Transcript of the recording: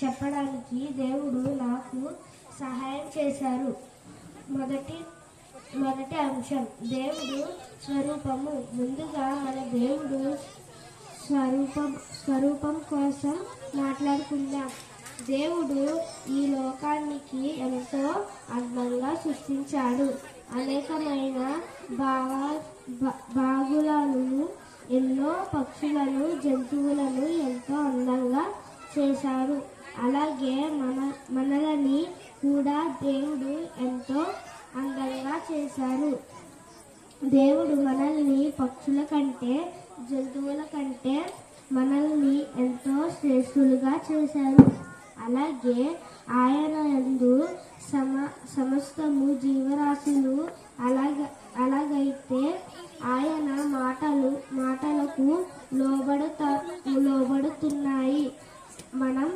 చెప్పడానికి దేవుడు నాకు సహాయం చేశారు. మొదటి అంశం దేవుడు స్వరూపము. ముందుగా మన దేవుడు స్వరూపం కోసం మాట్లాడుకుందాం. దేవుడు ఈ లోకానికి ఎంతో అందంగా సృష్టించాడు. అనేకమైన బాగులను, ఎన్నో పక్షులను, జంతువులను ఎంతో అందంగా చేశారు. అలాగే మనల్ని కూడా దేవుడు ఎంతో అందంగా చేశారు. దేవుడు మనల్ని పక్షుల కంటే, జంతువుల కంటే మనల్ని ఎంతో శ్రేష్ఠులుగా చేశారు. అలాగే ఆయన యందు సమస్తము జీవరాశులు అలాగైతే ఆయన మాటలకు లోబడుతున్నాయి. మనం